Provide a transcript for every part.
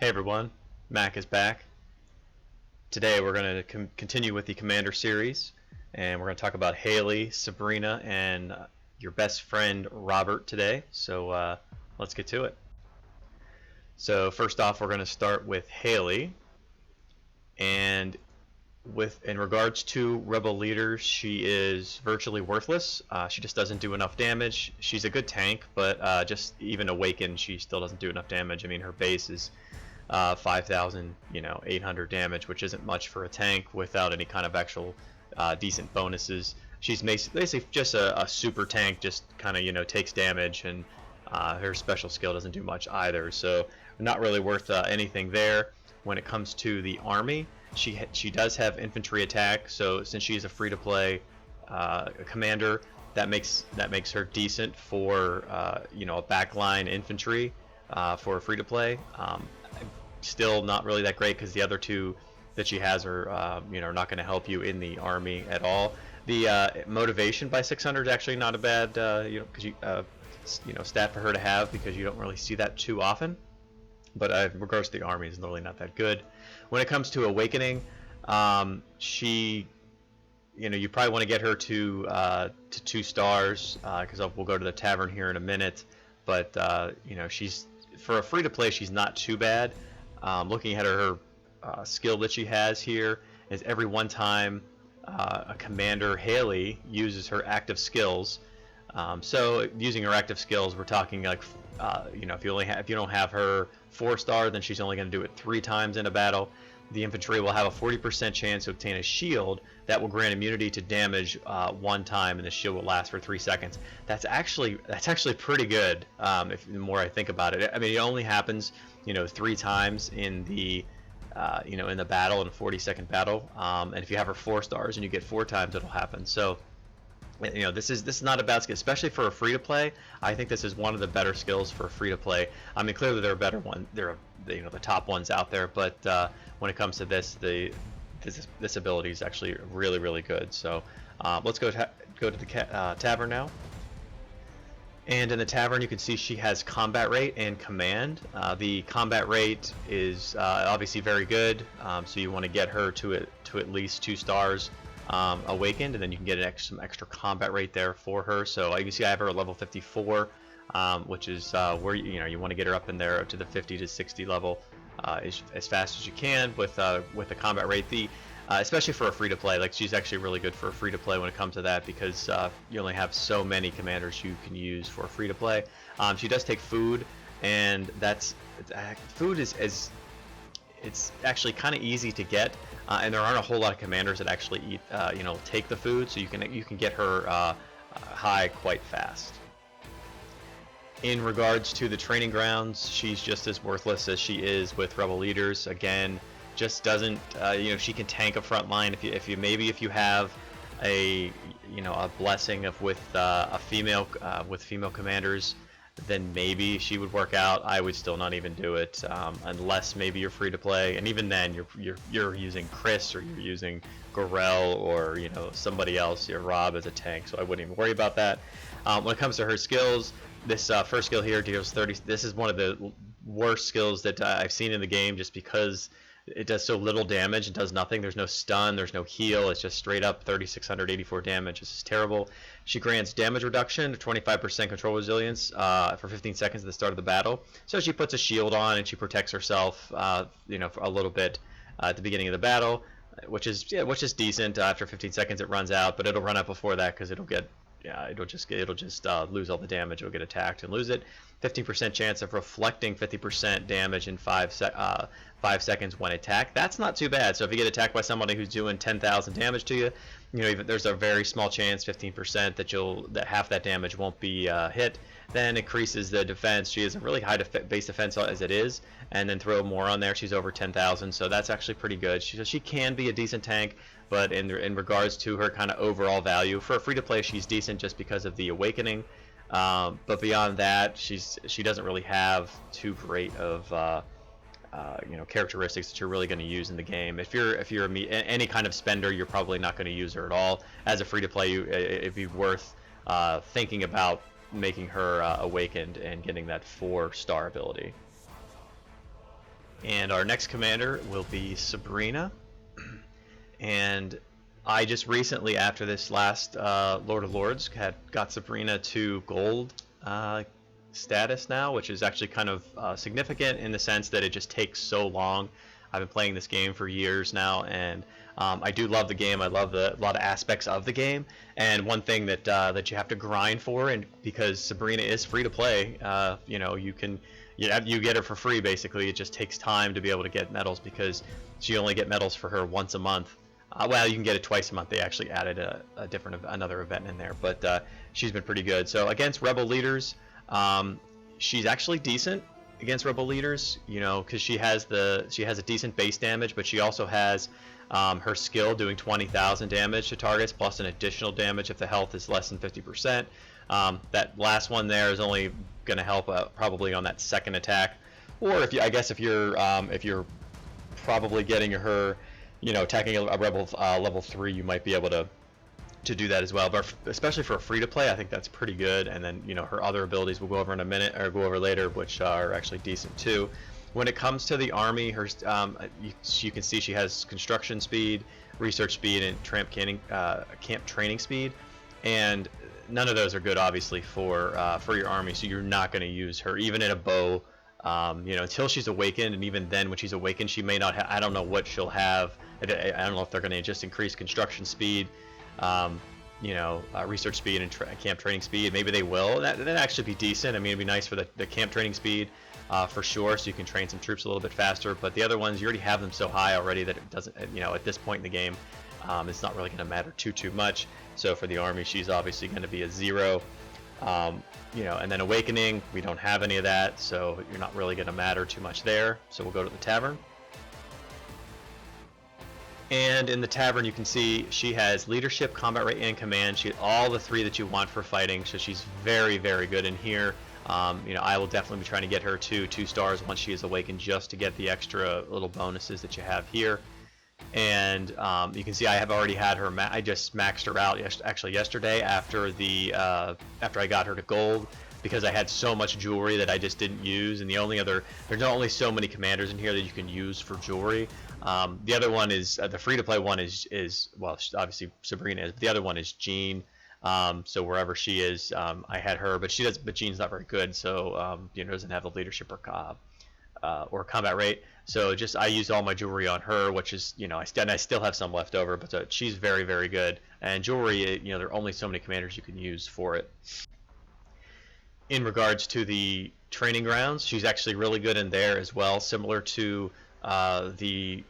everyone, Mac is back. Today we're going to continue with the Commander series, and we're going to talk about Haley, Sabrina, and your best friend Robert today. So let's get to it. So first off, we're going to start with Haley, and in regards to Rebel leaders, she is virtually worthless. She just doesn't do enough damage. She's a good tank, but just even awakened, she still doesn't do enough damage. I mean, her base is 5,800 damage, which isn't much for a tank without any kind of actual decent bonuses. She's basically just a super tank, just kind of takes damage, and her special skill doesn't do much either. So not really worth anything there. When it comes to the army, she does have infantry attack. So since she's a free-to-play commander, that makes her decent for a backline infantry for free-to-play. Still not really that great because the other two that she has are are not going to help you in the army at all. The motivation by 600 is actually not a bad stat for her to have, because you don't really see that too often. But in regards to the army, is really not that good. When it comes to awakening, she you probably want to get her to 2 stars, because we'll go to the tavern here in a minute. But she's, for a free to play, she's not too bad. Looking at her skill that she has here is every one time a commander, Haley, uses her active skills. So using her active skills, we're talking like if you don't have her 4-star, then she's only going to do it 3 times in a battle. The infantry will have a 40% chance to obtain a shield that will grant immunity to damage 1 time, and the shield will last for 3 seconds. That's actually pretty good. If the more I think about it, I mean, it only happens 3 times in the in the battle, in a 40-second battle. And if you have her 4 stars and you get 4 times, it'll happen. So this is not a bad skill, especially for a free to play. I think this is one of the better skills for a free to play. I mean, clearly there are better ones. There are the top ones out there, but when it comes to this ability is actually really good. So let's go to the tavern now. And in the tavern, you can see she has combat rate and command. The combat rate is obviously very good, so you want to get her to at least 2 stars awakened, and then you can get some extra combat rate there for her. So you can see I have her at level 54, which is where you want to get her up in there to the 50 to 60 level as fast as you can with the combat rate. Especially for a free-to-play, like, she's actually really good for a free-to-play when it comes to that, because you only have so many commanders you can use for free-to-play. She does take food, and food is it's actually kind of easy to get, and there aren't a whole lot of commanders that actually eat take the food, so you can get her high quite fast. In regards to the training grounds, she's just as worthless as she is with Rebel leaders. Again, just doesn't she can tank a front line if you have a blessing with female commanders, then maybe she would work out. I would still not even do it unless maybe you're free to play, and even then you're using Chris, or you're using Gorell, or somebody else, Rob, as a tank, so I wouldn't even worry about that. When it comes to her skills, this first skill here deals 30. This is one of the worst skills that I've seen in the game, just because it does so little damage and does nothing. There's no stun, there's no heal, it's just straight up 3,684 damage. This is terrible. She grants damage reduction, 25% control resilience for 15 seconds at the start of the battle. So she puts a shield on and she protects herself for a little bit at the beginning of the battle, which is decent. After 15 seconds it runs out, but it'll run out before that, because it'll just lose all the damage. It'll get attacked and lose it. 15% chance of reflecting 50% damage in 5 seconds when attacked. That's not too bad. So if you get attacked by somebody who's doing 10,000 damage to you, even there's a very small chance, 15%, that half that damage won't be hit. Then increases the defense. She has a really high base defense as it is, and then throw more on there. She's over 10,000, so that's actually pretty good. She can be a decent tank, but in regards to her kind of overall value for a free to play, she's decent just because of the awakening. But beyond that, she doesn't really have too great of characteristics that you're really going to use in the game. If you're any kind of spender, you're probably not going to use her at all. As a free to play, it'd be worth thinking about making her awakened and getting that 4-star ability. And our next commander will be Sabrina. And I just recently, after this last Lord of Lords, got Sabrina to gold status now, which is actually kind of significant in the sense that it just takes so long. I've been playing this game for years now, and I do love the game. I love a lot of aspects of the game, and one thing that that you have to grind for, and because Sabrina is free to play, you know, you get her for free basically. It just takes time to be able to get medals because you only get medals for her once a month. Well, you can get it twice a month. They actually added another event in there, but she's been pretty good. So against rebel leaders, she's actually decent against rebel leaders, you know, because she has a decent base damage, but she also has her skill doing 20,000 damage to targets plus an additional damage if the health is less than 50%. That last one there is only going to help probably on that second attack, or if you're probably getting her, you know, attacking a rebel level 3, you might be able to do that as well. But especially for a free to play, I think that's pretty good. And then, you know, her other abilities we'll go over in a minute, or go over later, which are actually decent too. When it comes to the army, her you can see she has construction speed, research speed, and camp training speed, and none of those are good obviously for your army. So you're not going to use her even in a bow. You know, until she's awakened, and even then when she's awakened she may not have, I don't know what she'll have. I don't know if they're going to just increase construction speed, you know, research speed and camp training speed. Maybe they will. That'd actually be decent. I mean, it'd be nice for the camp training speed for sure, so you can train some troops a little bit faster. But the other ones, you already have them so high already that it doesn't, you know, at this point in the game, it's not really going to matter too much. So for the army, she's obviously going to be a 0. You know, and then awakening, we don't have any of that, so you're not really going to matter too much there. So we'll go to the tavern. And in the tavern, you can see she has leadership, combat rate, and command. She had all the 3 that you want for fighting, so she's very, very good in here. You know, I will definitely be trying to get her to 2 stars once she is awakened, just to get the extra little bonuses that you have here. And you can see I have already had her. I just maxed her out actually yesterday after I got her to gold, because I had so much jewelry that I just didn't use. And there's only so many commanders in here that you can use for jewelry. The other one is the free-to-play one is well, obviously Sabrina is, but the other one is Jean. So wherever she is, I had her, but Jean's not very good, so you know, doesn't have the leadership or combat rate. So I used all my jewelry on her, which is, you know, I still have some left over, but she's very, very good. And jewelry, you know, there are only so many commanders you can use for it. In regards to the training grounds, she's actually really good in there as well, similar to the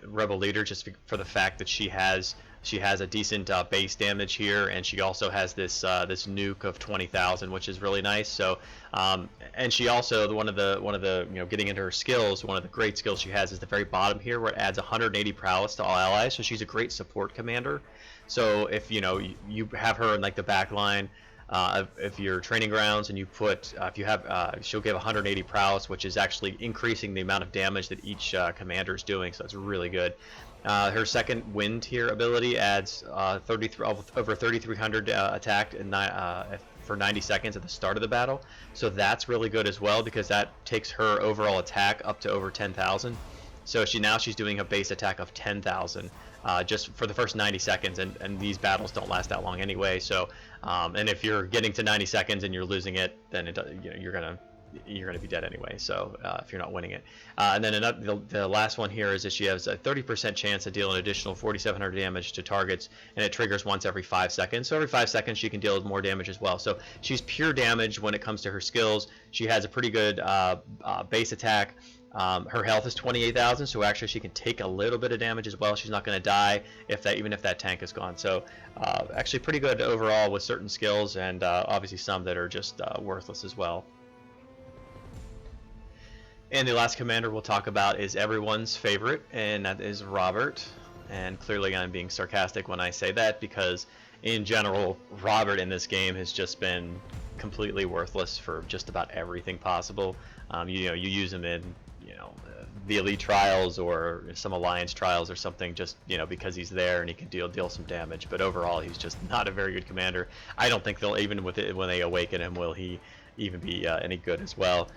rebel leader, just for the fact that she has a decent base damage here, and she also has this this nuke of 20,000, which is really nice. So and she also, one of the you know, getting into her skills, one of the great skills she has is the very bottom here, where it adds 180 prowess to all allies. So she's a great support commander. So if, you know, you have her in like the back line, if you're training grounds and you put, if you have, she'll give 180 prowess, which is actually increasing the amount of damage that each commander is doing, so it's really good. Her second wind tier ability adds over 3,300 attack for 90 seconds at the start of the battle, so that's really good as well, because that takes her overall attack up to over 10,000. So she's doing a base attack of 10,000 just for the first 90 seconds, and these battles don't last that long anyway. So and if you're getting to 90 seconds and you're losing it, then you know, you're gonna be dead anyway. So if you're not winning it, and then the last one here is that she has a 30% chance to deal an additional 4,700 damage to targets, and it triggers once every 5 seconds. So every 5 seconds she can deal more damage as well. So she's pure damage when it comes to her skills. She has a pretty good base attack. Her health is 28,000, so actually she can take a little bit of damage as well. She's not going to die even if that tank is gone. So actually pretty good overall with certain skills, and obviously some that are just worthless as well. And the last commander we'll talk about is everyone's favorite, and that is Robert. And clearly I'm being sarcastic when I say that, because in general Robert in this game has just been completely worthless for just about everything possible. You know, you use him in, you know, the elite trials or some alliance trials or something, just, you know, because he's there and he can deal some damage. But overall, he's just not a very good commander. I don't think they'll, even with it when they awaken him, will he even be any good as well.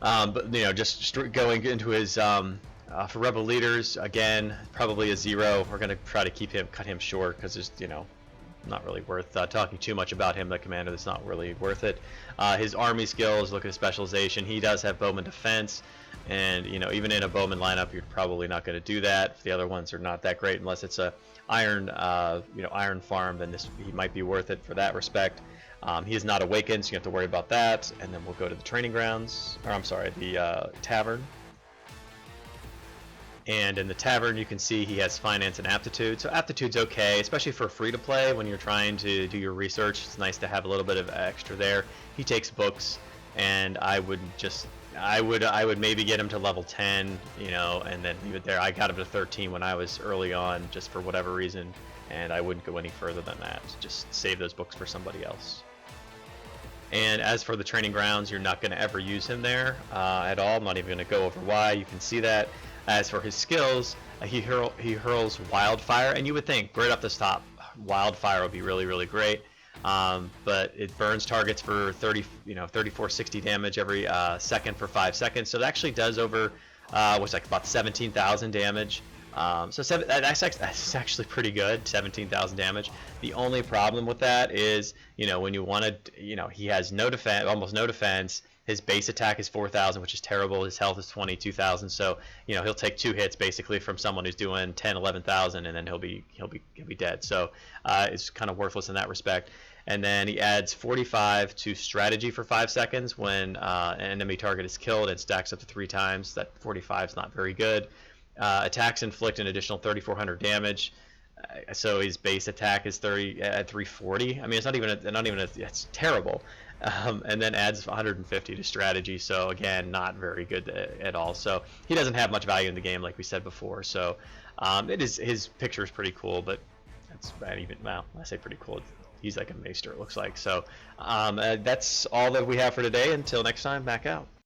But you know, just going into his for rebel leaders, again, probably a 0. We're gonna try to cut him short, because there's, you know, not really worth talking too much about him, the commander. That's not really worth it. His army skills, look at his specialization. He does have bowman defense, and you know, even in a bowman lineup, you're probably not going to do that. The other ones are not that great unless it's a iron, you know, iron farm. Then he might be worth it for that respect. He is not awakened, so you have to worry about that. And then we'll go to the training grounds, or I'm sorry, the tavern. And in the tavern, you can see he has finance and aptitude. So aptitude's okay, especially for free to play when you're trying to do your research. It's nice to have a little bit of extra there. He takes books, and I would maybe get him to level 10, you know, and then leave it there. I got him to 13 when I was early on, just for whatever reason, and I wouldn't go any further than that. Just save those books for somebody else. And as for the training grounds, you're not going to ever use him there at all. I'm not even going to go over why. You can see that. As for his skills, he hurls wildfire, and you would think right off the top, wildfire would be really, really great. But it burns targets for 3460 damage every second for 5 seconds. So it actually does over, what's like about 17,000 damage. That's actually pretty good, 17,000 damage. The only problem with that is, you know, when you want to, you know, he has no defense, almost no defense. His base attack is 4,000, which is terrible. His health is 22,000. So, you know, he'll take 2 hits basically from someone who's doing 10, 11,000, and then he'll be dead. So it's kind of worthless in that respect. And then he adds 45 to strategy for 5 seconds when an enemy target is killed, and stacks up to 3 times. That 45 is not very good. Attacks inflict an additional 3,400 damage. So his base attack is 340. I mean, it's not even it's terrible. And then adds 150 to strategy. So again, not very good at all. So he doesn't have much value in the game, like we said before. So his picture is pretty cool, but that's not even, well, I say pretty cool. He's like a maester, it looks like. So that's all that we have for today. Until next time, back out.